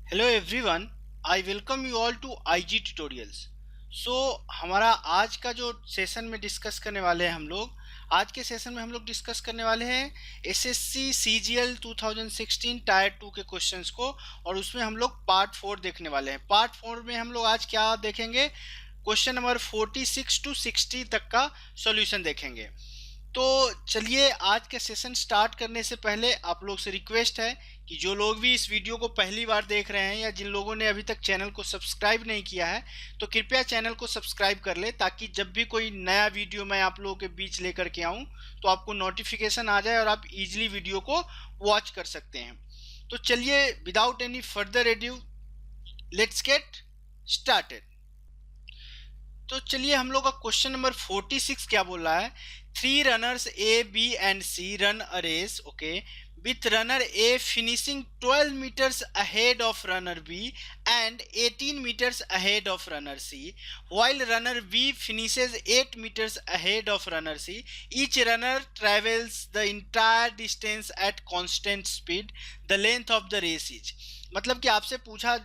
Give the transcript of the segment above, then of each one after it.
Hello everyone, I welcome you all to IG tutorials. So हमारा आज का जो सेशन में डिस्कस करने वाले हैं आज के सेशन में हम लोग डिस्कस करने वाले हैं एसएससी सीजीएल 2016 टायर 2 के क्वेश्चंस को। और उसमें हम लोग पार्ट 4 देखने वाले हैं। पार्ट 4 में हम लोग आज क्या देखेंगे? क्वेश्चन नंबर 46 टू 60 तक का सॉल्यूशन देखेंगे। तो चलिए, आज के सेशन स्टार्ट करने से पहले आप लोग से रिक्वेस्ट है कि जो लोग भी इस वीडियो को पहली बार देख रहे हैं या जिन लोगों ने अभी तक चैनल को सब्सक्राइब नहीं किया है, तो कृपया चैनल को सब्सक्राइब कर ले, ताकि जब भी कोई नया वीडियो मैं आप लोगों के बीच लेकर के आऊँ तो आपको नोटिफिकेशन आ जाए और आप इजीली वीडियो को वॉच कर सकते हैं। तो चलिए, without any further edu, let's get started. तो चलिए, हम लोग का क्वेश्चन नंबर 46 क्या बोल रहा है? 3 runners A B and C run a race, okay, with runner A finishing 12 meters ahead of runner B and 18 meters ahead of runner C, while runner B finishes 8 meters ahead of runner C. Each runner travels the entire distance at constant speed. The length of the race is. मतलब कि आपसे पूछा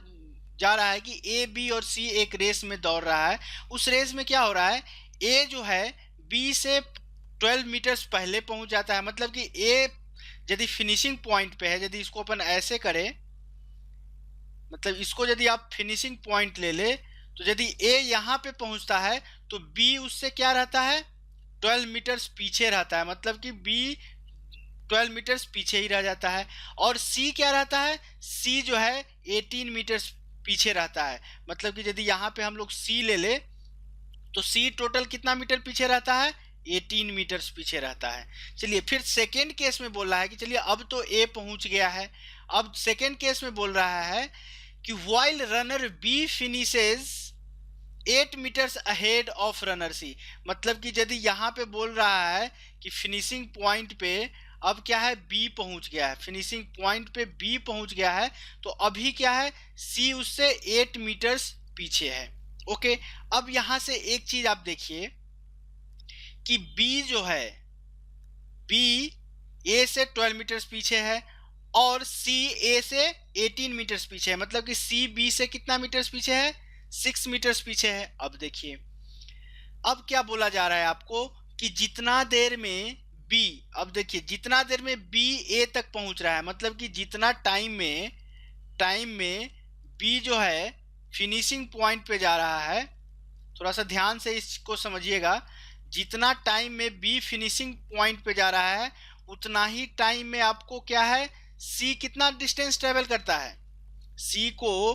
जा रहा है कि A B और सी एक रेस में दौड़ रहा है। उस रेस में क्या हो रहा है? ए जो है बी से 12 मीटर्स पहले पहुंच जाता है। मतलब कि ए यदि फिनिशिंग पॉइंट पे है, यदि इसको अपन ऐसे करें, मतलब इसको यदि आप फिनिशिंग पॉइंट ले ले, तो यदि ए यहाँ पे पहुंचता है तो बी उससे क्या रहता है? 12 मीटर्स पीछे रहता है। मतलब कि बी 12 मीटर्स पीछे ही रह जाता है। और सी क्या रहता है? सी जो है 18 मीटर्स पीछे रहता है। मतलब कि यदि यहाँ पे हम लोग सी ले ले तो सी टोटल कितना मीटर पीछे रहता है? 18 मीटर्स पीछे रहता है। चलिए, फिर सेकेंड केस में बोल रहा है कि चलिए अब तो ए पहुंच गया है। अब सेकेंड केस में बोल रहा है कि while runner B finishes 8 metres ahead of runner C. मतलब कि यदि यहाँ पे बोल रहा है कि फिनिशिंग पॉइंट पे अब क्या है? बी पहुंच गया है। फिनिशिंग पॉइंट पे बी पहुंच गया है, तो अभी क्या है? सी उससे 8 मीटर्स पीछे है। ओके, अब यहां से एक चीज आप देखिए कि बी जो है, बी ए से 12 मीटर्स पीछे है और सी ए से 18 मीटर्स पीछे है। मतलब कि सी बी से कितना मीटर्स पीछे है? 6 मीटर्स पीछे है। अब देखिए, अब क्या बोला जा रहा है आपको कि जितना देर में बी, अब देखिए जितना देर में बी ए तक पहुंच रहा है, मतलब कि जितना टाइम में बी जो है फिनिशिंग पॉइंट पे जा रहा है, थोड़ा सा ध्यान से इसको समझिएगा। जितना टाइम में बी फिनिशिंग पॉइंट पे जा रहा है, उतना ही टाइम में आपको क्या है? सी कितना डिस्टेंस ट्रेवल करता है? सी को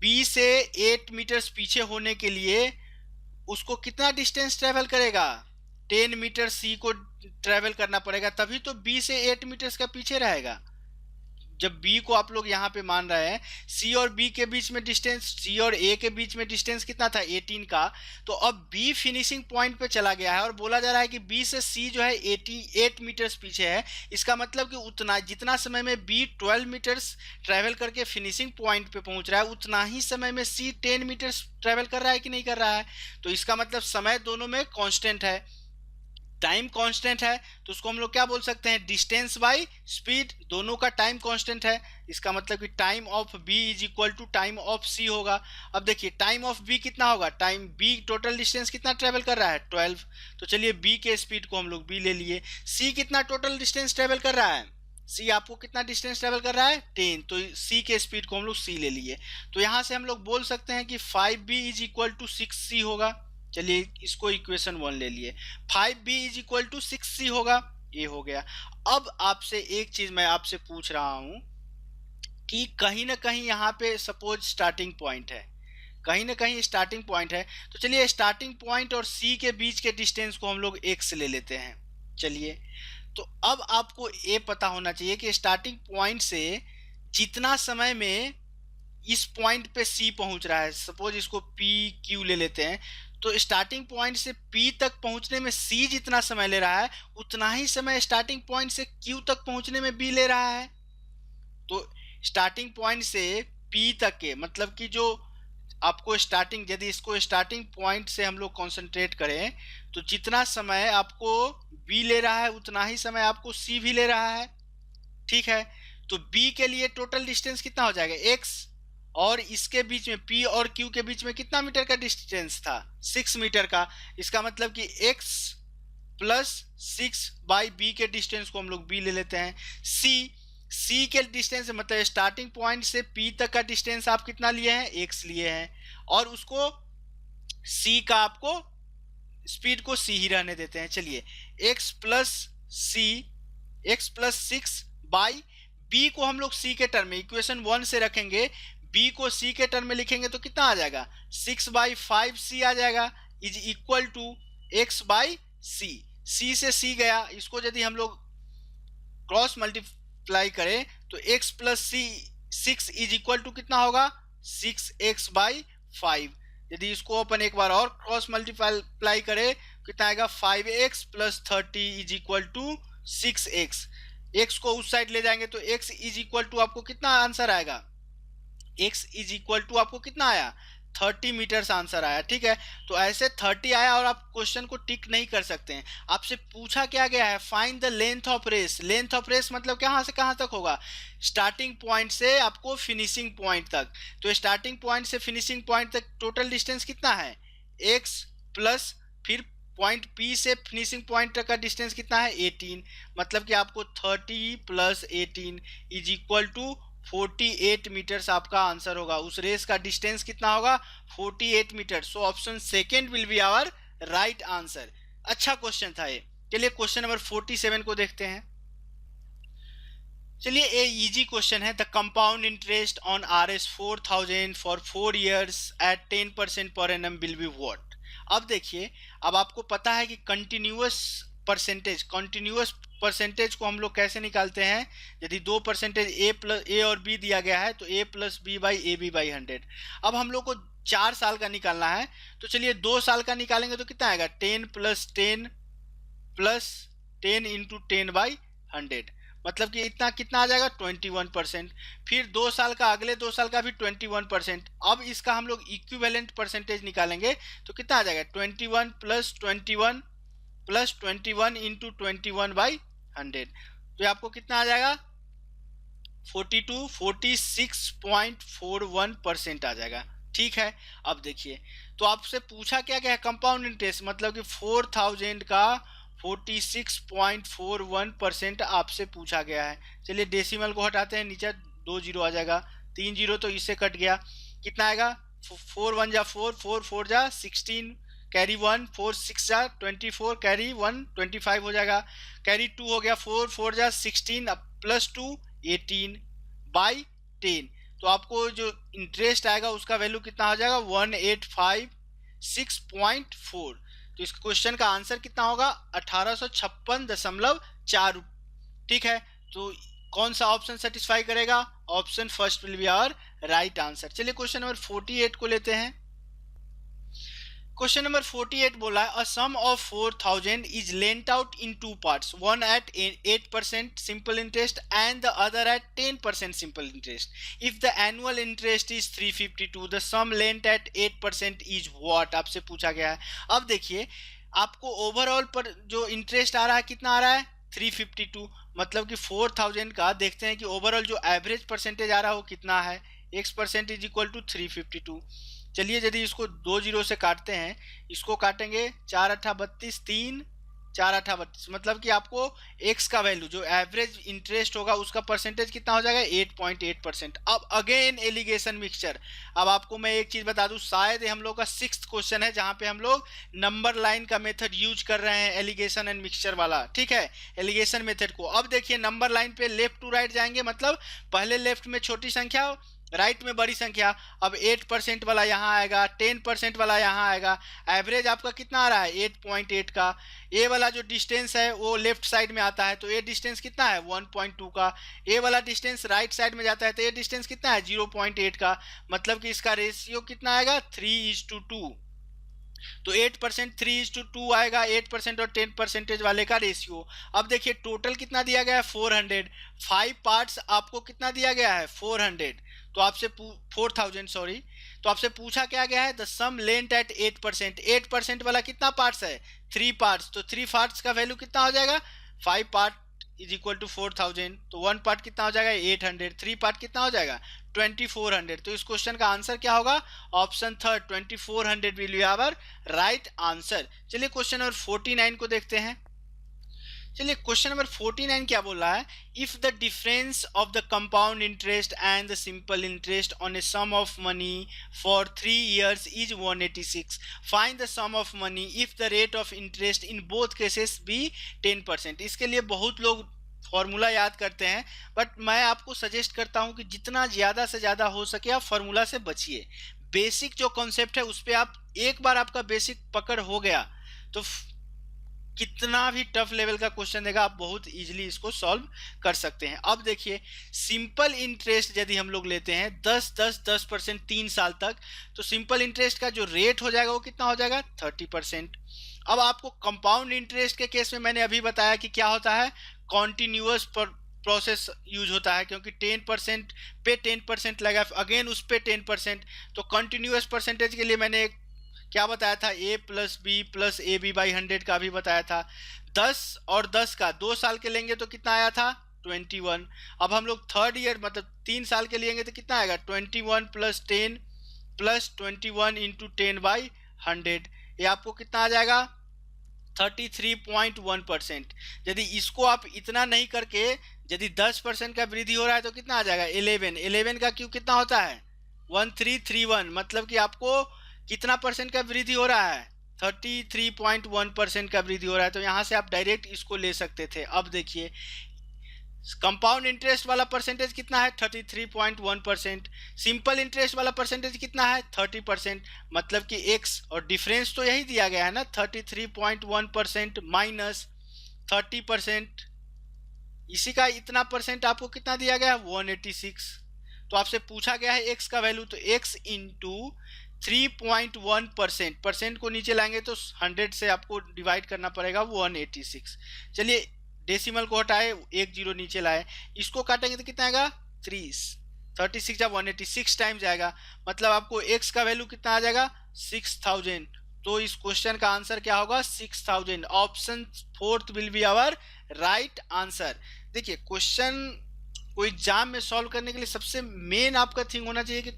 बी से 8 मीटर्स पीछे होने के लिए उसको कितना डिस्टेंस ट्रेवल करेगा? 10 मीटर सी को ट्रेवल करना पड़ेगा, तभी तो बी से 8 मीटर्स का पीछे रहेगा। जब बी को आप लोग यहाँ पे मान रहे हैं, सी और बी के बीच में डिस्टेंस, सी और ए के बीच में डिस्टेंस कितना था? 18 का। तो अब बी फिनिशिंग पॉइंट पे चला गया है और बोला जा रहा है कि बी से सी जो है 88 मीटर्स पीछे है। इसका मतलब कि उतना जितना समय में बी 12 मीटर्स ट्रैवल करके फिनिशिंग पॉइंट पे पहुंच रहा है, उतना ही समय में सी 10 मीटर्स ट्रैवल कर रहा है कि नहीं कर रहा है? तो इसका मतलब समय दोनों में कांस्टेंट है, टाइम कांस्टेंट है। तो उसको हम लोग क्या बोल सकते हैं? डिस्टेंस बाय स्पीड, दोनों का टाइम कांस्टेंट है। इसका मतलब कि time of B is equal to time of C होगा। अब देखिए, टाइम ऑफ बी कितना होगा? टाइम बी टोटल डिस्टेंस कितना ट्रेवल कर रहा है? 12। तो चलिए, बी के स्पीड को हम लोग बी ले लिए। सी कितना टोटल डिस्टेंस ट्रेवल कर रहा है? सी आपको कितना डिस्टेंस ट्रेवल कर रहा है? 10। तो सी के स्पीड को हम लोग सी ले लिए। तो यहां से हम लोग बोल सकते हैं कि 5b is equal to 6c होगा। चलिए, इसको इक्वेशन 1 ले लिए। 5b is equal to 6c होगा, ये हो गया। अब आपसे एक चीज मैं आपसे पूछ रहा हूं कि कहीं ना कहीं यहाँ पे सपोज स्टार्टिंग पॉइंट है, कहीं ना कहीं स्टार्टिंग पॉइंट है। तो चलिए, स्टार्टिंग पॉइंट और सी के बीच के डिस्टेंस को हम लोग x ले लेते हैं। चलिए, तो अब आपको ये पता होना चाहिए कि स्टार्टिंग पॉइंट से जितना समय में इस पॉइंट पे सी पहुंच रहा है, सपोज इसको पी क्यू ले लेते हैं, तो स्टार्टिंग पॉइंट से पी तक पहुंचने में सी जितना समय ले रहा है, उतना ही समय स्टार्टिंग पॉइंट से क्यू तक पहुंचने में बी ले रहा है। तो स्टार्टिंग पॉइंट से पी तक के, मतलब कि जो आपको स्टार्टिंग, यदि इसको स्टार्टिंग पॉइंट से हम लोग कॉन्सेंट्रेट करें, तो जितना समय आपको बी ले रहा है उतना ही समय आपको सी भी ले रहा है। ठीक है, तो बी के लिए टोटल डिस्टेंस कितना हो जाएगा? x। और इसके बीच में P और Q के बीच में कितना मीटर का डिस्टेंस था, 6 मीटर का। इसका मतलब कि x प्लस 6/b के डिस्टेंस को हम लोग b ले लेते हैं। c के डिस्टेंस मतलब स्टार्टिंग पॉइंट से p तक का डिस्टेंस आप कितना लिए हैं, x लिए हैं, और उसको c का आपको स्पीड को c ही रहने देते हैं। चलिए x प्लस 6 बाई b को हम लोग c के टर्म में इक्वेशन 1 से रखेंगे, b को c के टर्म में लिखेंगे तो कितना आ जाएगा, 6/5c आ जाएगा, is equal to x by c। c से c गया, इसको यदि हम लोग क्रॉस मल्टीप्लाई करें तो x plus c 6 is equal to कितना होगा, 6x/5। यदि इसको अपन एक बार और क्रॉस मल्टीप्लाई करें कितना आएगा, 5x plus 30 is equal to 6x। x को उस साइड ले जाएंगे तो x इज इक्वल टू आपको कितना आंसर आएगा, x इज इक्वल टू आपको कितना आया, 30 मीटर्स आंसर आया। ठीक है, तो ऐसे 30 आया और आप क्वेश्चन को टिक नहीं कर सकते हैं। आपसे पूछा क्या गया है, find the length of race. Length of race मतलब कहाँ से कहाँ तक होगा, स्टार्टिंग पॉइंट से आपको फिनिशिंग पॉइंट तक। तो स्टार्टिंग पॉइंट से फिनिशिंग पॉइंट तक टोटल डिस्टेंस कितना है, x प्लस फिर पॉइंट P से फिनिशिंग पॉइंट तक का डिस्टेंस कितना है, 18। मतलब कि आपको 30 plus 18 is equal to 48 metres आपका आंसर होगा। उस रेस का डिस्टेंस कितना होगा, 48 metre. So option second will be our right answer. अच्छा क्वेश्चन था ये। चलिए क्वेश्चन नंबर 47 को देखते हैं। चलिए ये इजी क्वेश्चन है। The compound interest on RS 4000 for 4 years at 10% per annum will be what. अब देखिए, अब आपको पता है कि कंटिन्यूअस परसेंटेज को हम लोग कैसे निकालते हैं। यदि 2 परसेंटेज ए और बी दिया गया है तो a plus B by A B by 100। अब हम लोग को 4 साल का निकालना है, तो चलिए 2 साल का निकालेंगे तो कितना आएगा, 10 प्लस 10 इंटू 10 बाई 100। मतलब कि इतना कितना आ जाएगा, 21%। फिर 2 साल का, अगले 2 साल का भी 21%। अब इसका हम लोग इक्विवेलेंट परसेंटेज निकालेंगे तो कितना आ जाएगा, 21 प्लस 21 इंटू 21 बाई 100। तो ये आपको कितना आ जाएगा, 46.41% आ जाएगा। ठीक है, अब देखिए, तो आपसे पूछा क्या गया है, कंपाउंड इंटरेस्ट मतलब कि 4000 का 46.41% आपसे पूछा गया है। चलिए डेसिमल को हटाते हैं, नीचे 2 जीरो आ जाएगा, 3 जीरो तो इससे कट गया, कितना आएगा, 4 1 जा 4, 4 4 जा 16, कैरी 1, 4 6 जा 24, कैरी 1 25 हो जाएगा, कैरी 2 हो गया, 4 4 जा 16 प्लस 2 18 बाई 10। तो आपको जो इंटरेस्ट आएगा उसका वैल्यू कितना हो जाएगा, 1856.4। तो इस क्वेश्चन का आंसर कितना होगा, 1856.4। ठीक है, तो कौन सा ऑप्शन सेटिस्फाई करेगा, option first will be our right answer. चलिए क्वेश्चन नंबर 48 को लेते हैं। क्वेश्चन नंबर 48 बोला है, a sum of 4000 is lent out in 2 parts, one at 8% simple interest and the other at 10% simple interest. If the annual interest is 352, the sum lent at 8% is what. आपसे पूछा गया है। अब देखिए, आपको overall पर जो इंटरेस्ट आ रहा है कितना आ रहा है, 352। मतलब कि 4000 का देखते हैं कि ओवरऑल जो एवरेज परसेंटेज आ रहा है वो कितना है, x% इज इक्वल टू 352। चलिए यदि इसको 2 जीरो से काटते हैं, इसको काटेंगे 4 अट्ठा 32, 3 4 अट्ठा 32, मतलब कि आपको x का वैल्यू जो एवरेज इंटरेस्ट होगा उसका परसेंटेज कितना हो जाएगा, 8.8%। अब अगेन एलिगेशन मिक्सचर। अब आपको मैं एक चीज बता दूं, शायद ये हम लोग का 6th क्वेश्चन है जहां पे हम लोग नंबर लाइन का मेथड यूज कर रहे हैं, एलिगेशन एंड मिक्सचर वाला। ठीक है, एलिगेशन मेथड को अब देखिए, नंबर लाइन पे लेफ्ट टू राइट जाएंगे, मतलब पहले लेफ्ट में छोटी संख्या, राइट में बड़ी संख्या। अब 8% वाला यहाँ आएगा, 10% वाला यहाँ आएगा। एवरेज आपका कितना आ रहा है, 8.8 का। ए वाला जो डिस्टेंस है वो लेफ्ट साइड में आता है, तो ये डिस्टेंस कितना है, 1.2 का। ए वाला डिस्टेंस राइट साइड में जाता है, तो ये डिस्टेंस कितना है, 0.8 का। मतलब कि इसका रेशियो कितना आएगा, 3:2। तो 8% 3:2 आएगा, 8% और 10% वाले का रेशियो। अब देखिए टोटल कितना दिया गया है, 400। 5 पार्ट्स आपको कितना दिया गया है, 400। तो आपसे 4000 सॉरी। तो आपसे पूछा क्या गया है, द सम लेंथ एट 8%। 8% वाला कितना पार्ट्स है, 3 पार्ट्स। तो 3 पार्ट्स का वैल्यू कितना हो जाएगा, 5 पार्ट इज इक्वल टू 4000। तो 1 पार्ट कितना हो जाएगा, 800। 3 पार्ट कितना हो जाएगा, 2400। तो इस क्वेश्चन का आंसर क्या होगा? Option third 2400 will be our right answer. चलिए क्वेश्चन नंबर 49 को देखते हैं। चलिए क्वेश्चन नंबर 49 क्या बोल रहा है? If the difference of the compound interest and the simple interest on a sum of money for 3 years is 186, find the sum of money if the rate of interest in both cases be 10%। इसके लिए बहुत लोग formula याद करते हैं, but मैं आपको suggest करता हूं कि जितना ज़्यादा से ज़्यादा हो सके आप फॉर्मूला से बचिए। बेसिक जो कॉन्सेप्ट है उस पर आप एक बार आपका बेसिक पकड़ हो गया तो कितना भी टफ लेवल का क्वेश्चन देगा आप बहुत इजीली इसको सॉल्व कर सकते हैं। अब देखिए, सिंपल इंटरेस्ट यदि हम लोग लेते हैं 10% 3 साल तक, तो सिंपल इंटरेस्ट का जो रेट हो जाएगा वो कितना हो जाएगा? 30%। अब आपको कंपाउंड इंटरेस्ट के केस में मैंने अभी बताया कि क्या होता है, कॉन्टिन्यूअस प्रोसेस यूज होता है, क्योंकि 10% पे 10% लगा, अगेन उस पे 10%। तो कंटिन्यूअस परसेंटेज के लिए मैंने एक क्या बताया था, a plus B plus A B by 100 का भी बताया था। 10 और 10 का 2 साल के लेंगे तो कितना आया था? 21। अब हम लोग थर्ड ईयर मतलब 3 साल के लेंगे तो कितना आएगा? 21 प्लस 10 प्लस 21 इंटू 10 बाई 100, ये आपको कितना आ जाएगा? 33.1%। यदि इसको आप इतना नहीं करके यदि 10% का वृद्धि हो रहा है तो कितना आ जाएगा? 11 का क्यों कितना होता है? 1331, मतलब कि आपको कितना परसेंट का वृद्धि हो रहा है? 33.1% का वृद्धि हो रहा है। तो यहाँ से आप डायरेक्ट इसको ले सकते थे। अब देखिए, कंपाउंड इंटरेस्ट वाला परसेंटेज कितना है? 33.1%। सिंपल इंटरेस्ट वाला परसेंटेज कितना है? 30%। मतलब कि एक्स और डिफरेंस तो यही दिया गया है ना, 33.1% माइनस 30%, इसी का इतना परसेंट आपको कितना दिया गया है? 186। तो आपसे पूछा गया है एक्स का वैल्यू, तो एक्स इंटू 3.1%, परसेंट को नीचे लाएंगे तो 100 से आपको डिवाइड करना पड़ेगा 186। चलिए डेसिमल को हटाए, एक जीरो नीचे लाए, इसको काटेंगे तो कितना आएगा? 36 जब 186 टाइम्स आएगा, मतलब आपको x का वैल्यू कितना आ जाएगा? 6000। तो इस क्वेश्चन का आंसर क्या होगा? 6000। Option fourth will be our right answer. देखिए, क्वेश्चन को एग्जाम में सॉल्व करने के लिए सबसे मेन आपका थिंग होना चाहिए कि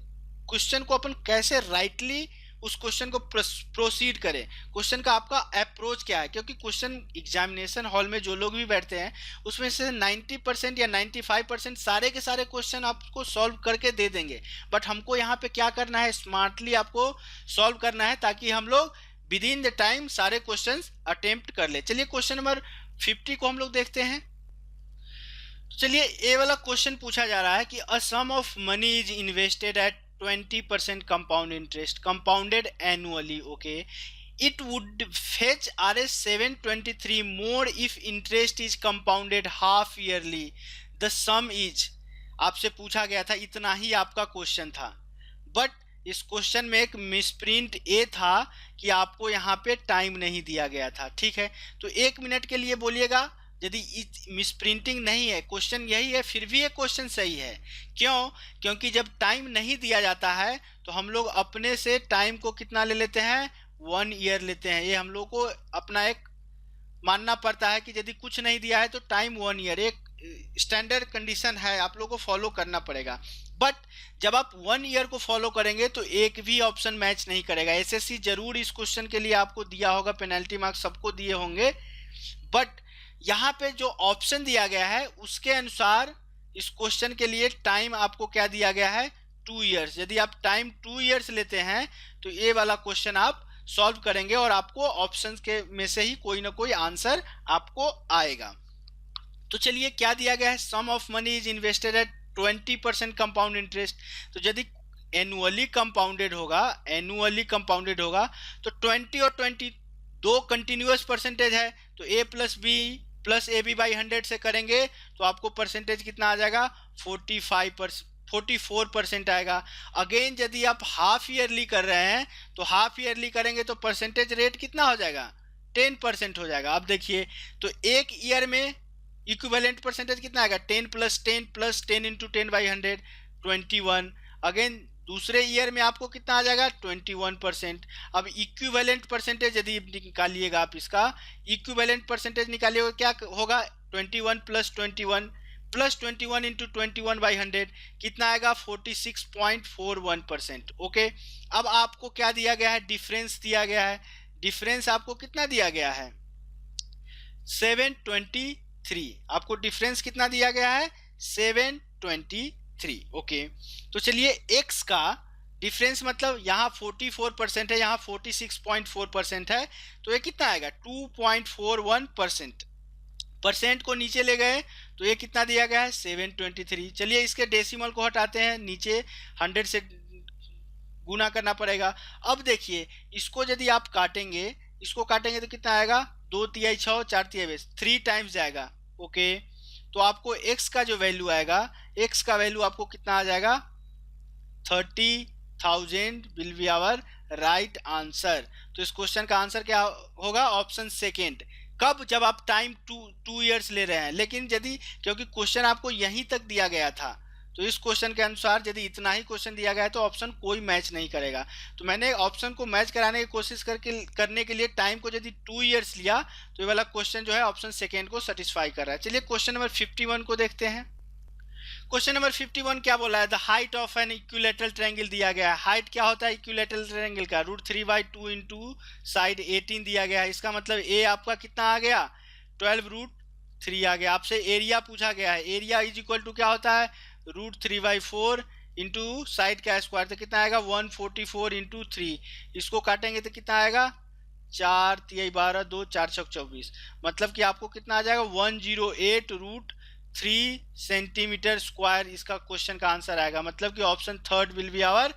क्वेश्चन को अपन कैसे राइटली उस क्वेश्चन को प्रोसीड करें, क्वेश्चन का आपका अप्रोच क्या है। क्योंकि क्वेश्चन एग्जामिनेशन हॉल में जो लोग भी बैठते हैं उसमें से 90% या 95% सारे के सारे क्वेश्चन आपको सॉल्व करके दे देंगे, बट हमको यहाँ पे क्या करना है, स्मार्टली आपको सॉल्व करना है ताकि हम लोग विद इन द टाइम सारे क्वेश्चन अटेम्प्ट कर ले। चलिए क्वेश्चन नंबर 50 को हम लोग देखते हैं। चलिए, ए वाला क्वेश्चन पूछा जा रहा है कि a sum of money is invested at 20% compound interest compounded annually, okay, it would fetch Rs 723 more if interest is compounded half yearly, the sum is। आपसे पूछा गया था, इतना ही आपका क्वेश्चन था, बट इस क्वेश्चन में एक मिसप्रिंट ए था कि आपको यहाँ पे टाइम नहीं दिया गया था। ठीक है, तो 1 मिनट के लिए बोलिएगा यदि मिसप्रिंटिंग नहीं है, क्वेश्चन यही है, फिर भी ये क्वेश्चन सही है। क्यों? क्योंकि जब टाइम नहीं दिया जाता है तो हम लोग अपने से टाइम को कितना ले लेते हैं? 1 ईयर लेते हैं। ये हम लोग को अपना एक मानना पड़ता है कि यदि कुछ नहीं दिया है तो टाइम 1 ईयर, एक स्टैंडर्ड कंडीशन है, आप लोग को फॉलो करना पड़ेगा। बट जब आप 1 ईयर को फॉलो करेंगे तो एक भी ऑप्शन मैच नहीं करेगा। एसएससी जरूर इस क्वेश्चन के लिए आपको दिया होगा, पेनल्टी मार्क्स सबको दिए होंगे, बट यहाँ पे जो ऑप्शन दिया गया है उसके अनुसार इस क्वेश्चन के लिए टाइम आपको क्या दिया गया है? 2 इयर्स। यदि आप टाइम 2 इयर्स लेते हैं तो ये वाला क्वेश्चन आप सॉल्व करेंगे और आपको ऑप्शंस के में से ही कोई ना कोई आंसर आपको आएगा। तो चलिए, क्या दिया गया है? Sum of money is invested at 20% compound interest. तो यदि एनुअली कंपाउंडेड होगा तो 20 और 20 दो कंटिन्यूअस परसेंटेज है, तो a plus B plus A B by 100 से करेंगे तो आपको परसेंटेज कितना आ जाएगा? 44% आएगा। अगेन यदि आप हाफ ईयरली कर रहे हैं तो हाफ ईयरली करेंगे तो परसेंटेज रेट कितना हो जाएगा? 10% हो जाएगा। अब देखिए, तो एक ईयर में इक्विवेलेंट परसेंटेज कितना आएगा? 10 plus 10 plus 10 into 10 by 100, 21। Again दूसरे ईयर में आपको कितना आ जाएगा? 21%। अब इक्विवेलेंट परसेंटेज यदि निकालिएगा, आप इसका इक्विवेलेंट परसेंटेज निकालिएगा, क्या होगा? 21 प्लस 21 प्लस 21 इंटू 21/100 कितना आएगा 46.41%। ओके, अब आपको क्या दिया गया है, डिफरेंस दिया गया है। डिफरेंस आपको कितना दिया गया है 723। आपको डिफरेंस कितना दिया गया है 723। ओके, तो चलिए x का डिफरेंस मतलब यहाँ 44% है, यहाँ 46.4% है, तो ये कितना आएगा 2.41%। परसेंट को नीचे ले गए तो ये कितना दिया गया है 723। चलिए इसके डेसिमल को हटाते हैं, नीचे 100 से गुना करना पड़ेगा। अब देखिए इसको यदि आप काटेंगे, इसको काटेंगे तो कितना आएगा 2 तिहाई 6 4 तिहाई 20, 3 टाइम्स जाएगा। ओके, तो आपको x का जो वैल्यू आएगा, x का वैल्यू आपको कितना आ जाएगा 30,000 will be our right answer. तो इस क्वेश्चन का आंसर क्या होगा, ऑप्शन सेकेंड। कब, जब आप टाइम 2 ईयर्स ले रहे हैं, लेकिन यदि क्योंकि क्वेश्चन आपको यहीं तक दिया गया था, तो इस क्वेश्चन के अनुसार यदि इतना ही क्वेश्चन दिया गया है तो ऑप्शन कोई मैच नहीं करेगा। तो मैंने ऑप्शन को मैच कराने की कोशिश करने के लिए टाइम को यदि 2 ईयर्स लिया, तो ये वाला क्वेश्चन जो है ऑप्शन सेकेंड को सेटिस्फाई कर रहा है। चलिए क्वेश्चन नंबर 51 को देखते हैं। क्वेश्चन नंबर 51 क्या बोला है, the height of an equilateral triangle दिया गया है। हाइट क्या होता है इक्विलेटरल ट्रायंगल का, √3/2 इंटू साइड 18 दिया गया है। इसका मतलब ए आपका कितना आ गया 12√3 आ गया। आपसे एरिया पूछा गया है, एरिया इज इक्वल टू क्या होता है √3/4 इंटू साइड का स्क्वायर, तो कितना आएगा 144 इंटू 3। इसको काटेंगे तो कितना आएगा 4 तिहाई 12 2 4 छक 24, मतलब कि आपको कितना आ जाएगा 108√3 सेंटीमीटर स्क्वायर। इसका क्वेश्चन का आंसर आएगा, मतलब कि option third will be our,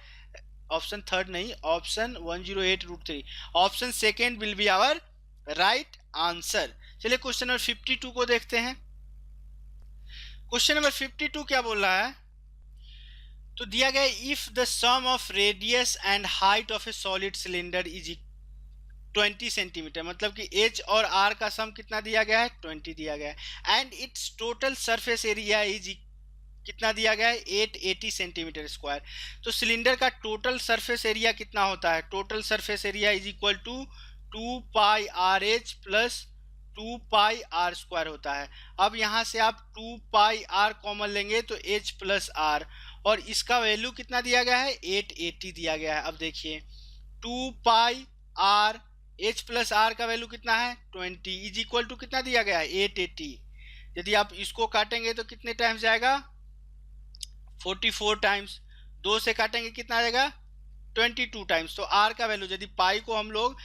option third नहीं, option 108√3, option second will be our right answer. चलिए क्वेश्चन नंबर 52 को देखते हैं। क्वेश्चन नंबर 52 क्या बोल रहा है, तो दिया गया if the sum of radius and height of a solid cylinder is 20 centimetre, मतलब कि एच और आर का सम कितना दिया गया है 20 दिया गया है, and its total surface area is कितना दिया गया है 880 सेंटीमीटर स्क्वायर। तो सिलेंडर का टोटल सरफेस एरिया कितना होता है, total surface area is equal to 2πRh plus 2πr² होता है। अब यहाँ से आप 2πr कॉमन लेंगे तो h प्लस आर, और इसका वैल्यू कितना दिया गया है 880 दिया गया है। अब देखिए 2πr h प्लस आर का वैल्यू कितना है 20 इज इक्वल टू कितना दिया गया है 880। यदि आप इसको काटेंगे तो कितने टाइम्स जाएगा 44 टाइम्स, 2 से काटेंगे कितना आ जाएगा 22 टाइम्स। तो r का वैल्यू यदि पाई को हम लोग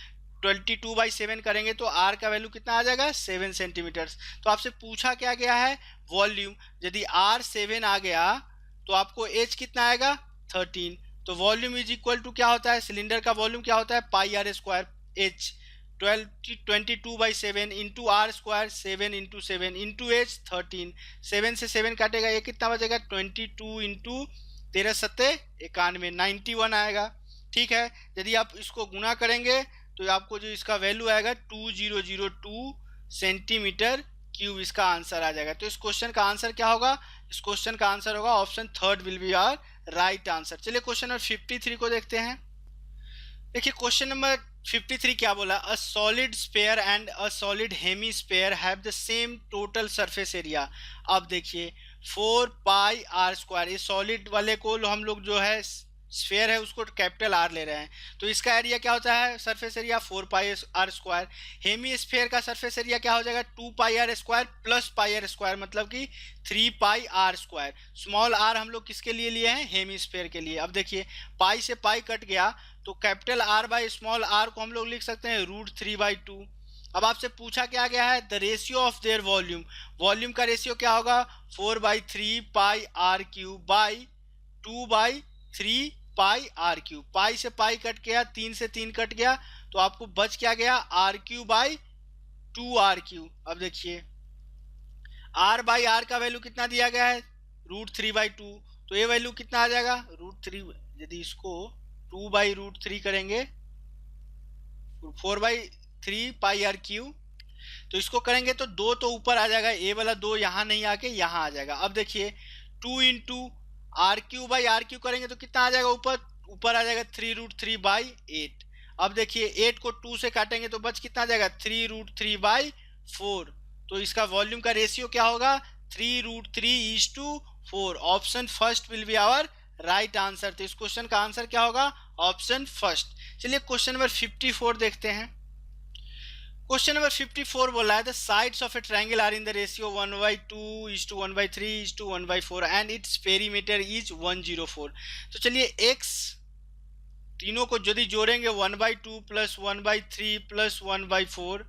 22/7 करेंगे तो r का वैल्यू कितना आ जाएगा 7 सेंटीमीटर। तो आपसे पूछा क्या गया है वॉल्यूम, यदि r 7 आ गया तो आपको h कितना आएगा 13। तो वॉल्यूम इज इक्वल टू क्या होता है, सिलेंडर का वॉल्यूम क्या होता है πr² h 22/7 into r² 7 into 7 into h 13, 7 से 7 काटेगा ये कितना बचेगा 22 इंटू 13 सत्ते 91, 91 आएगा। ठीक है, यदि आप इसको गुना करेंगे तो आपको जो इसका वैल्यू आएगा 2002 सेंटीमीटर क्यूब, इसका आंसर आ जाएगा। तो इस क्वेश्चन का आंसर क्या होगा, इस क्वेश्चन का आंसर होगा option third will be our right answer. चलिए क्वेश्चन नंबर 53 को देखते हैं। देखिए क्वेश्चन नंबर 53 क्या बोला, a solid sphere and a solid hemisphere have the same total surface area. अब देखिए 4πr², ये सॉलिड वाले को हम लोग जो है स्फीयर है उसको कैपिटल आर ले रहे हैं, तो इसका एरिया क्या होता है surface area 4πr²। Hemisphere का सरफेस एरिया क्या हो जाएगा 2πr² प्लस πr², मतलब कि 3πr²। स्मॉल आर हम लोग किसके लिए लिए हैं हेमी स्फीयर के लिए। अब देखिए पाई से पाई कट गया तो capital R by small R को हम लोग लिख सकते हैं √3/2। अब आपसे पूछा क्या गया है the ratio of their volume, volume का रेशियो क्या होगा 4/3πr³ बाई 2/3πr³। पाई से पाई कट गया, 3 से 3 कट गया, तो आपको बच क्या गया r³/2r³। अब देखिए r/r का वैल्यू कितना दिया गया है √3/2, तो ये वैल्यू कितना आ जाएगा √3, यदि इसको 2/√3 करेंगे 4/3πr³, तो इसको करेंगे तो 2 तो ऊपर आ जाएगा, ए वाला 2 यहाँ नहीं आके यहाँ आ जाएगा। अब देखिए 2 इंटू r³/r³ करेंगे तो कितना आ जाएगा ऊपर आ जाएगा 3√3/8। अब देखिए 8 को 2 से काटेंगे तो बच कितना आ जाएगा 3√3/4। तो इसका वॉल्यूम का रेशियो क्या होगा 3√3:4, option first will be our right answer. तो इस क्वेश्चन का आंसर क्या होगा? Option first. चलिए क्वेश्चन नंबर 54 देखते हैं। क्वेश्चन नंबर 54 बोला है the sides of a triangle are in the ratio 1/2:1/3:1/4 and its perimeter is 104। तो चलिए x तीनों को यदि जोड़ेंगे 1/2 + 1/3 + 1/4,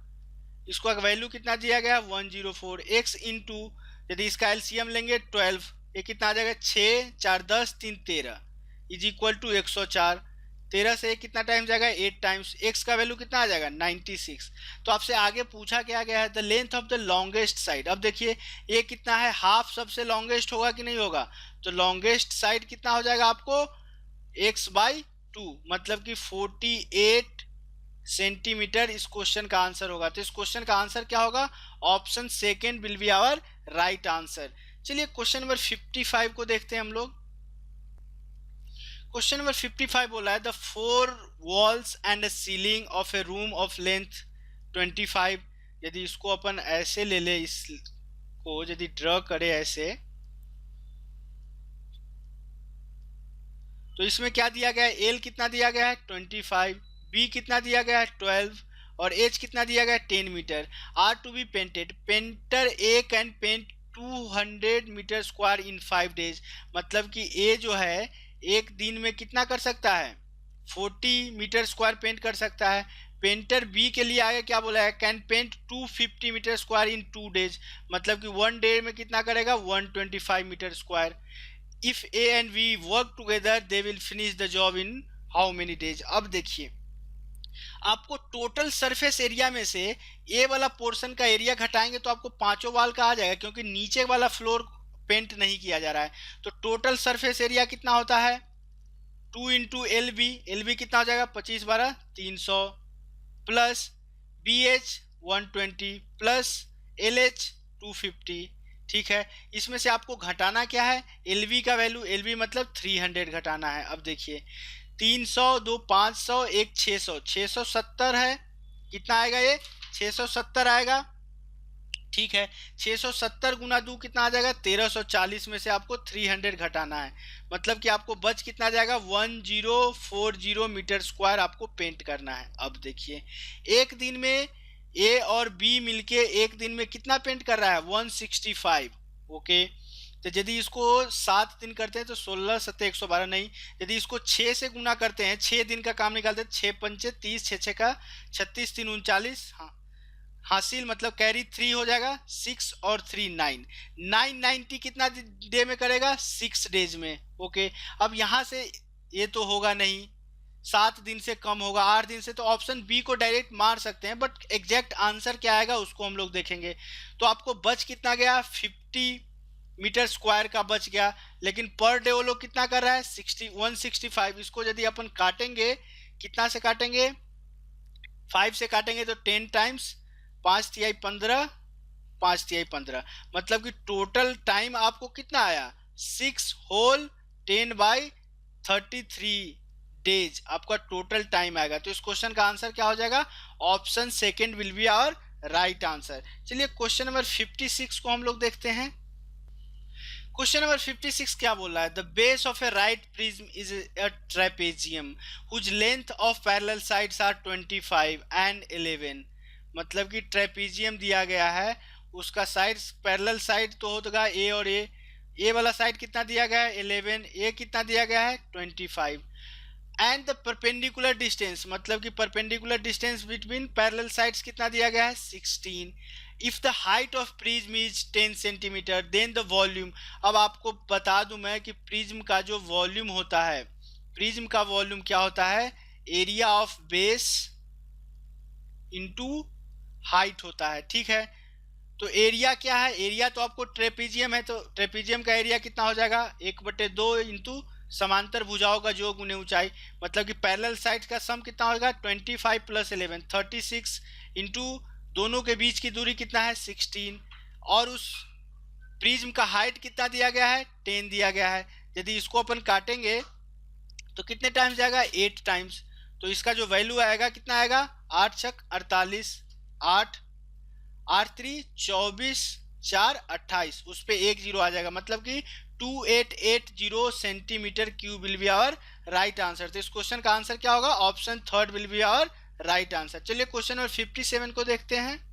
इसको वैल्यू कितना दिया गया 104। x इंटू यदि इसका एलसीएम लेंगे 12, ये कितना आ जाएगा 6 4 10 3 13 इज इक्वल टू 104। 13 से कितना टाइम जाएगा 8 टाइम्स, x का वैल्यू कितना आ जाएगा 96। तो आपसे आगे पूछा क्या गया है the length of the longest side. अब देखिए ये कितना है, हाफ सबसे लॉन्गेस्ट होगा कि नहीं होगा, तो लॉन्गेस्ट साइड कितना हो जाएगा आपको x/2, मतलब कि 48 सेंटीमीटर इस क्वेश्चन का आंसर होगा। तो इस क्वेश्चन का आंसर क्या होगा? Option second will be our right answer. चलिए क्वेश्चन नंबर 55 को देखते हैं हम लोग। क्वेश्चन नंबर 55 बोला है the 4 walls and a ceiling of A room of length 25। यदि इसको अपन ऐसे ले ले, इसको यदि ड्रॉ करे ऐसे, तो इसमें क्या दिया गया है, एल कितना दिया गया है 25, बी कितना दिया गया है 12 और एच कितना दिया गया है 10 metre. Are to be painted, painter A can paint 200 metre square in 5 days. मतलब कि ए जो है एक दिन में कितना कर सकता है 40 मीटर स्क्वायर पेंट कर सकता है। पेंटर बी के लिए आगे क्या बोला है, can paint 250 metre square in 2 days, मतलब कि 1 डे में कितना करेगा 125 metre square. If A and B work together they will finish the job in how many days. अब देखिए आपको टोटल सरफेस एरिया में से ए वाला पोर्शन का एरिया घटाएंगे तो आपको पांचों वाल का आ जाएगा, क्योंकि नीचे वाला फ्लोर पेंट नहीं किया जा रहा है। तो टोटल सरफेस एरिया कितना होता है 2 इंटू एल बी कितना हो जाएगा 25 12 300 plus B H 120 plus L H 250। ठीक है, इसमें से आपको घटाना क्या है, एल का वैल्यू, एल मतलब 300 घटाना है। अब देखिए 300 2 500 1 600, 670 है, कितना आएगा ये 670 आएगा। ठीक है, 670 गुना 2 कितना आ जाएगा 1340, में से आपको 300 घटाना है, मतलब कि आपको बच कितना जाएगा 1040 मीटर स्क्वायर आपको पेंट करना है। अब देखिए एक दिन में ए और बी मिलके एक दिन में कितना पेंट कर रहा है 165। ओके, तो यदि इसको 7 दिन करते हैं तो 16 7 112 नहीं, यदि इसको 6 से गुना करते हैं, 6 दिन का काम निकालते हैं, 6 पंचे 30, 6 6 का 36, 3 39, हाँ हासिल, मतलब कैरी 3 हो जाएगा, 6 और 3 9, 990 कितना डे में करेगा 6 डेज में। ओके, अब यहाँ से ये तो होगा नहीं, 7 दिन से कम होगा, 8 दिन से, तो ऑप्शन बी को डायरेक्ट मार सकते हैं, बट एग्जैक्ट आंसर क्या आएगा उसको हम लोग देखेंगे। तो आपको बच कितना गया 50 मीटर स्क्वायर का बच गया, लेकिन पर डे वो लोग कितना कर रहा है 165। इसको यदि अपन काटेंगे, कितना से काटेंगे 5 से काटेंगे तो 10 टाइम्स 5 तिहाई 15, 5 तिहाई 15, मतलब कि टोटल टाइम आपको कितना आया 6 होल 10/33 डेज आपका टोटल टाइम आएगा। तो इस क्वेश्चन का आंसर क्या हो जाएगा, option second will be our right answer. चलिए क्वेश्चन नंबर 56 को हम लोग देखते हैं। क्वेश्चन नंबर 56 क्या बोल रहा है, the base of a right prism is a trapezium whose length of parallel sides are 25 and 11। मतलब कि ट्रेपेजियम दिया गया है, उसका साइड्स पैरेलल साइड तो होगा ए और ए वाला साइड कितना दिया गया है 11, ए कितना दिया गया है 25, एंड द परपेंडिकुलर डिस्टेंस, मतलब कि perpendicular distance between parallel sides कितना दिया गया है 16। If the height of prism is 10 centimetre then the volume. अब आपको बता दूं मैं कि प्रिज्म का जो वॉल्यूम होता है, प्रिज्म का वॉल्यूम क्या होता है, area of base into height होता है। ठीक है, तो एरिया क्या है, एरिया तो आपको ट्रेपेजियम है, तो ट्रेपेजियम का एरिया कितना हो जाएगा 1/2 इंटू समांतर भुजाओं का योग गुने ऊंचाई, मतलब कि पैरेलल साइड का सम कितना होगा 25 + 11 36 इंटू दोनों के बीच की दूरी कितना है 16, और उस प्रिज्म का हाइट कितना दिया गया है 10 दिया गया है। यदि इसको अपन काटेंगे तो कितने टाइम्स जाएगा 8 टाइम्स, तो इसका जो वैल्यू आएगा कितना आएगा 8 छक 48, 8 8 3 24 4 28, उस पे एक जीरो आ जाएगा, मतलब कि 2880 centimetre cube will be our right answer. तो इस क्वेश्चन का आंसर क्या होगा? Option third will be our right answer. चलिए क्वेश्चन नंबर 57 को देखते हैं।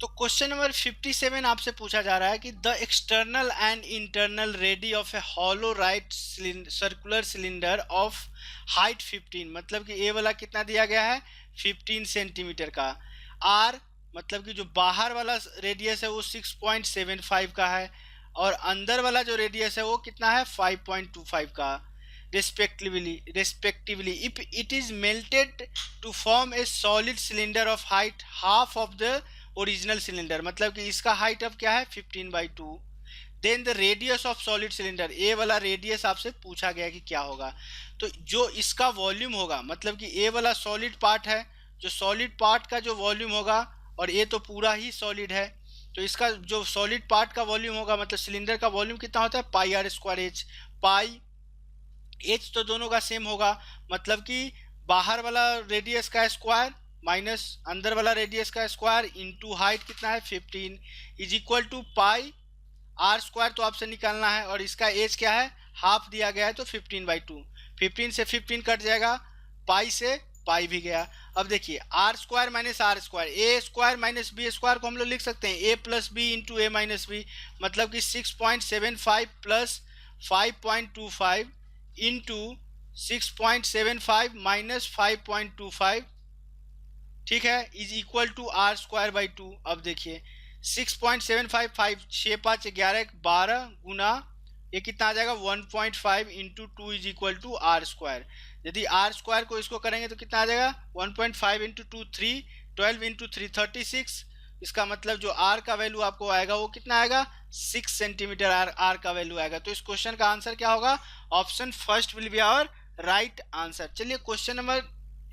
तो क्वेश्चन नंबर 57 आपसे पूछा जा रहा है कि the external and internal ready of A hollow right circular cylinder of height 15, मतलब कि ए वाला कितना दिया गया है? 15 सेंटीमीटर का। आर मतलब कि जो बाहर वाला रेडियस है वो 6.75 का है, और अंदर वाला जो रेडियस है वो कितना है? 5.25 का respectively if it is melted to form a solid cylinder of height half of the original cylinder, मतलब कि इसका हाइट अब क्या है? 15/2। Then the radius of solid cylinder, A वाला रेडियस आपसे पूछा गया कि क्या होगा। तो जो इसका वॉल्यूम होगा, मतलब कि ए वाला सॉलिड पार्ट है, जो सॉलिड पार्ट का जो वॉल्यूम होगा, और ये तो पूरा ही सॉलिड है, तो इसका जो सॉलिड पार्ट का वॉल्यूम होगा, मतलब सिलेंडर का वॉल्यूम कितना होता है? Pi are square h. Pi h तो दोनों का सेम होगा, मतलब कि बाहर वाला रेडियस का स्क्वायर माइनस अंदर वाला रेडियस का स्क्वायर इनटू हाइट कितना है? 15 is equal to pi are square, तो आपसे निकालना है, और इसका एज क्या है? हाफ दिया गया है, तो 15/2। 15 से 15 कट जाएगा, पाई से पाई भी गया। अब देखिए R square minus R square, A square minus B square को हम लोग लिख सकते हैं A plus B into A minus B, मतलब कि 6.75 प्लस 5.25 इंटू 6.75 माइनस 5.25, ठीक है, is equal to R square by 2। अब देखिए 6.755 6 5 11 12 गुना ये कितना आ जाएगा? 1.5 into 2 is equal to R square. यदि आर स्क्वायर को इसको करेंगे तो कितना आ जाएगा? 1.5 इंटू 2 3, 12 इंटू 3 36। इसका मतलब जो आर का वैल्यू आपको आएगा वो कितना आएगा? 6 सेंटीमीटर आर का वैल्यू आएगा। तो इस क्वेश्चन का आंसर क्या होगा? Option first will be our right answer. चलिए क्वेश्चन नंबर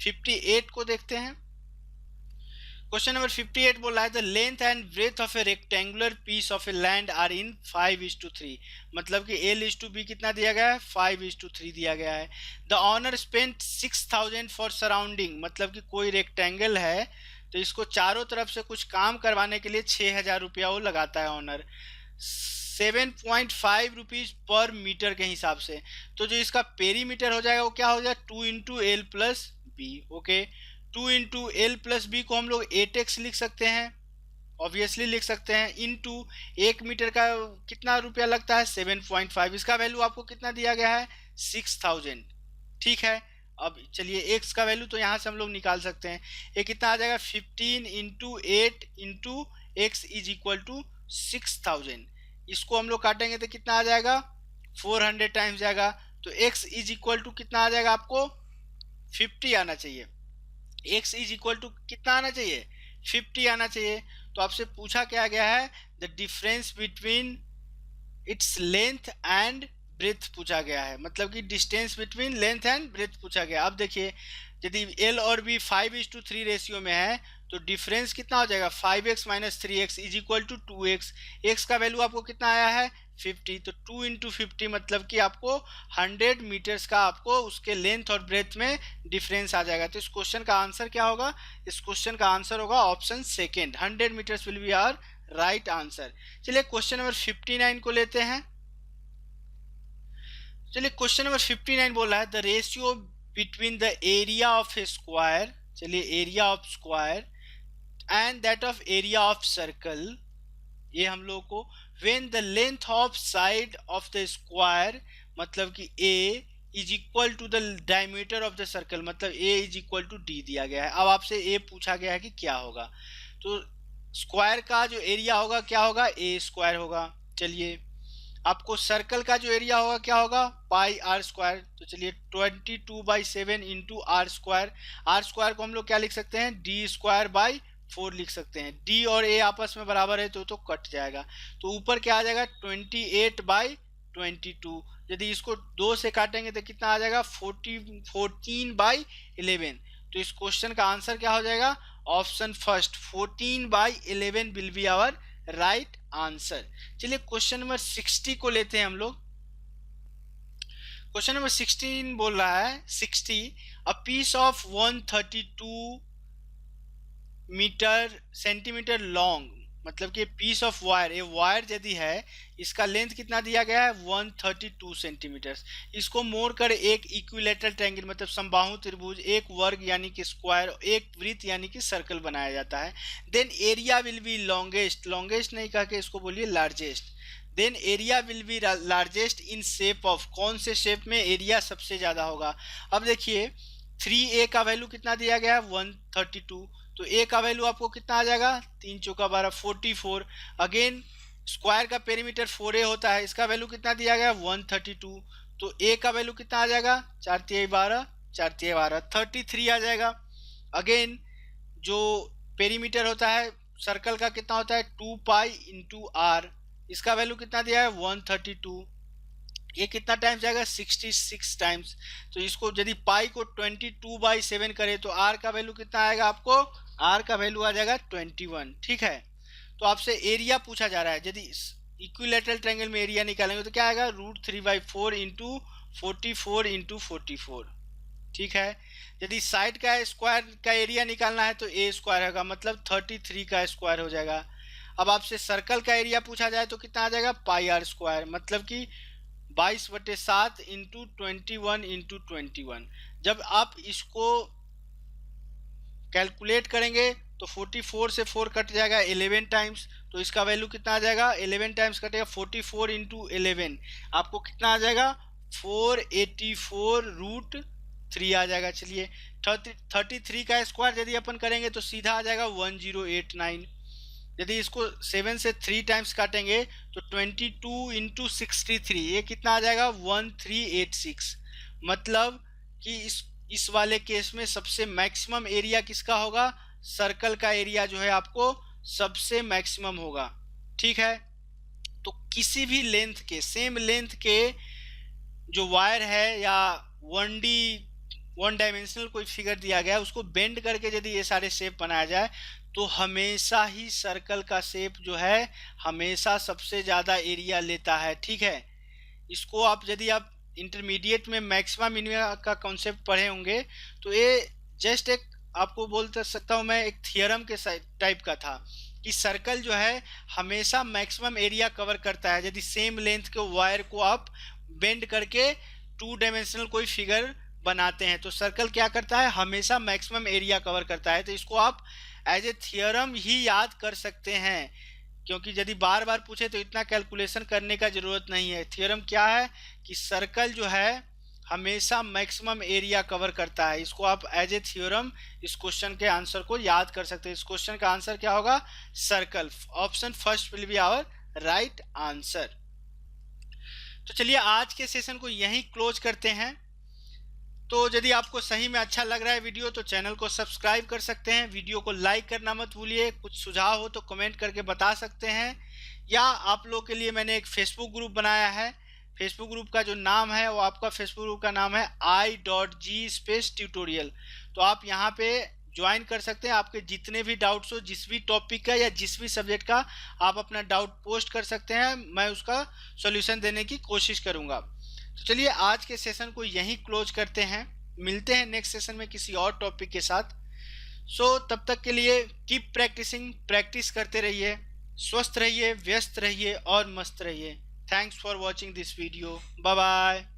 58 को देखते हैं। क्वेश्चन नंबर 58 बोल रहा है the length and breadth of a rectangular piece of a land are in 5:3, मतलब कि L/B कितना दिया गया है? 5:3 दिया गया है। The owner spent 6000 for surrounding, मतलब कि कोई रेक्टेंगल है तो इसको चारों तरफ से कुछ काम करवाने के लिए 6000 रुपया वो लगाता है ऑनर, 7.5 रुपीज पर मीटर के हिसाब से। तो जो इसका पेरीमीटर हो जाएगा वो क्या हो जाएगा? 2 into L plus B. Okay, 2 into L plus B को हम लोग 8x लिख सकते हैं, ऑब्वियसली लिख सकते हैं, इंटू 1 मीटर का कितना रुपया लगता है? 7.5। इसका वैल्यू आपको कितना दिया गया है? 6000। ठीक है, अब चलिए x का वैल्यू तो यहाँ से हम लोग निकाल सकते हैं। ये कितना आ जाएगा? 15 into 8 into X is equal to 6000। इसको हम लोग काटेंगे तो कितना आ जाएगा? 400 टाइम्स जाएगा, तो x इज इक्वल टू कितना आ जाएगा? आपको 50 आना चाहिए। x इज इक्वल टू कितना आना चाहिए? 50 आना चाहिए। तो आपसे पूछा क्या गया है? The difference between its length and breadth पूछा गया है, मतलब कि distance between length and breadth पूछा गया। अब देखिए यदि एल और बी 5:3 रेशियो में है तो डिफरेंस कितना हो जाएगा? 5x minus 3x is equal to 2x। X का वैल्यू आपको कितना आया है? 50। तो 2 इंटू 50 मतलब कि आपको 100 मीटर्स का आपको उसके लेंथ और ब्रेथ में डिफरेंस आ जाएगा। तो इस क्वेश्चन का आंसर क्या होगा? इस क्वेश्चन का आंसर होगा option second, 100 metres will be our right answer. चलिए क्वेश्चन नंबर 59 को लेते हैं। चलिए क्वेश्चन नंबर 59 बोल रहा है the ratio between the area of a square, चलिए area of square and that of area of circle, ये हम लोग को when the length of side of the square, मतलब कि a is equal to the diameter of the circle, मतलब a is equal to d दिया गया है। अब आपसे a पूछा गया है कि क्या होगा, तो स्क्वायर का जो एरिया होगा क्या होगा? a स्क्वायर होगा। चलिए आपको सर्कल का जो एरिया होगा क्या होगा? Pi are square. तो चलिए 22/7 into R square, R square को हम लोग क्या लिख सकते हैं? डी स्क्वायर बाई 4 लिख सकते हैं। डी और ए आपस में बराबर है तो कट जाएगा, तो ऊपर क्या आ जाएगा? 28/22। यदि इसको 2 से काटेंगे तो कितना आ जाएगा? 14/11। तो इस क्वेश्चन का आंसर क्या हो जाएगा? Option first 14/11 will be our right answer. चलिए क्वेश्चन नंबर 60 को लेते हैं हम लोग। क्वेश्चन नंबर 16 बोल रहा है 60 a piece of 132 metre centimetre long, मतलब कि पीस ऑफ वायर, ये वायर यदि है, इसका लेंथ कितना दिया गया है 132 सेंटीमीटर। इसको मोड़ कर एक इक्विलेटरल ट्रायंगल मतलब समबाहु त्रिभुज, एक वर्ग यानी कि स्क्वायर, एक वृत्त यानी कि सर्कल बनाया जाता है। Then area will be longest, longest नहीं कह के इसको बोलिए largest. Then area will be largest in shape of, कौन से शेप में एरिया सबसे ज्यादा होगा। अब देखिए 3a का वैल्यू कितना दिया गया है 132, तो a का वैल्यू आपको कितना आ जाएगा 3 चौका 12 44। अगेन स्क्वायर का पेरीमीटर 4a होता है, इसका वैल्यू कितना दिया गया 132, तो a का वैल्यू कितना आ जाएगा 4 तिहाई 12 4 तिहाई 12 33 आ जाएगा। अगेन जो पेरीमीटर होता है सर्कल का कितना होता है 2 पाई इंटू आर, इसका वैल्यू कितना दिया है 132, ये कितना टाइम्स जाएगा 66 टाइम्स। तो इसको यदि पाई को 22/7 करे तो आर का वैल्यू कितना आएगा आपको, आर का वैल्यू आ जाएगा 21। ठीक है, तो आपसे एरिया पूछा जा रहा है, यदि इक्विलेटरल ट्रायंगल में एरिया निकालेंगे तो क्या आएगा √3/4 इंटू 44 इंटू 44। ठीक है, यदि साइड का स्क्वायर का एरिया निकालना है तो ए स्क्वायर होगा, मतलब 33 का स्क्वायर हो जाएगा। अब आपसे सर्कल का एरिया पूछा जाए तो कितना आ जाएगा पाई आर स्क्वायर, मतलब कि 22/7 इंटू 21 इंटू 21। जब आप इसको कैलकुलेट करेंगे तो 44 से 4 कट जाएगा 11 टाइम्स, तो इसका वैल्यू कितना आ जाएगा 11 टाइम्स कटेगा 44 इंटू 11, आपको कितना आ जाएगा 484√3 आ जाएगा। चलिए 33 का स्क्वायर यदि अपन करेंगे तो सीधा आ जाएगा 1089। यदि इसको 7 से 3 टाइम्स काटेंगे तो 22 इंटू 63, ये कितना आ जाएगा 1386। मतलब कि इस वाले केस में सबसे मैक्सिमम एरिया किसका होगा, सर्कल का एरिया जो है आपको सबसे मैक्सिमम होगा। ठीक है, तो किसी भी लेंथ के, सेम लेंथ के जो वायर है या 1 डायमेंशनल कोई फिगर दिया गया है उसको बेंड करके यदि ये सारे शेप बनाया जाए तो हमेशा ही सर्कल का शेप जो है हमेशा सबसे ज़्यादा एरिया लेता है। ठीक है, इसको आप यदि आप इंटरमीडिएट में मैक्सिमा मिनिमा का कॉन्सेप्ट पढ़े होंगे तो ये जस्ट एक आपको बोल सकता हूँ मैं एक थियरम के टाइप का था कि सर्कल जो है हमेशा मैक्सिमम एरिया कवर करता है यदि सेम लेंथ के वायर को आप बेंड करके 2 डायमेंशनल कोई फिगर बनाते हैं, तो सर्कल क्या करता है हमेशा मैक्सिमम एरिया कवर करता है। तो इसको आप एज ए थियरम ही याद कर सकते हैं, क्योंकि यदि बार बार पूछे तो इतना कैलकुलेशन करने का जरूरत नहीं है। थियरम क्या है कि सर्कल जो है हमेशा मैक्सिमम एरिया कवर करता है, इसको आप एज ए थियरम इस क्वेश्चन के आंसर को याद कर सकते हैं। इस क्वेश्चन का आंसर क्या होगा circle, option first will be our right answer. तो चलिए आज के सेशन को यहीं क्लोज करते हैं। तो यदि आपको सही में अच्छा लग रहा है वीडियो तो चैनल को सब्सक्राइब कर सकते हैं, वीडियो को लाइक करना मत भूलिए, कुछ सुझाव हो तो कमेंट करके बता सकते हैं, या आप लोग के लिए मैंने एक फेसबुक ग्रुप बनाया है। फेसबुक ग्रुप का जो नाम है वो आपका फेसबुक ग्रुप का नाम है i.g/tutorial, तो आप यहाँ पे ज्वाइन कर सकते हैं। आपके जितने भी डाउट्स हो, जिस भी टॉपिक का या जिस भी सब्जेक्ट का, आप अपना डाउट पोस्ट कर सकते हैं, मैं उसका सॉल्यूशन देने की कोशिश करूँगा। तो चलिए आज के सेशन को यहीं क्लोज करते हैं, मिलते हैं नेक्स्ट सेशन में किसी और टॉपिक के साथ। तब तक के लिए कीप प्रैक्टिसिंग, प्रैक्टिस करते रहिए, स्वस्थ रहिए, व्यस्त रहिए और मस्त रहिए। Thanks for watching this video, bye bye.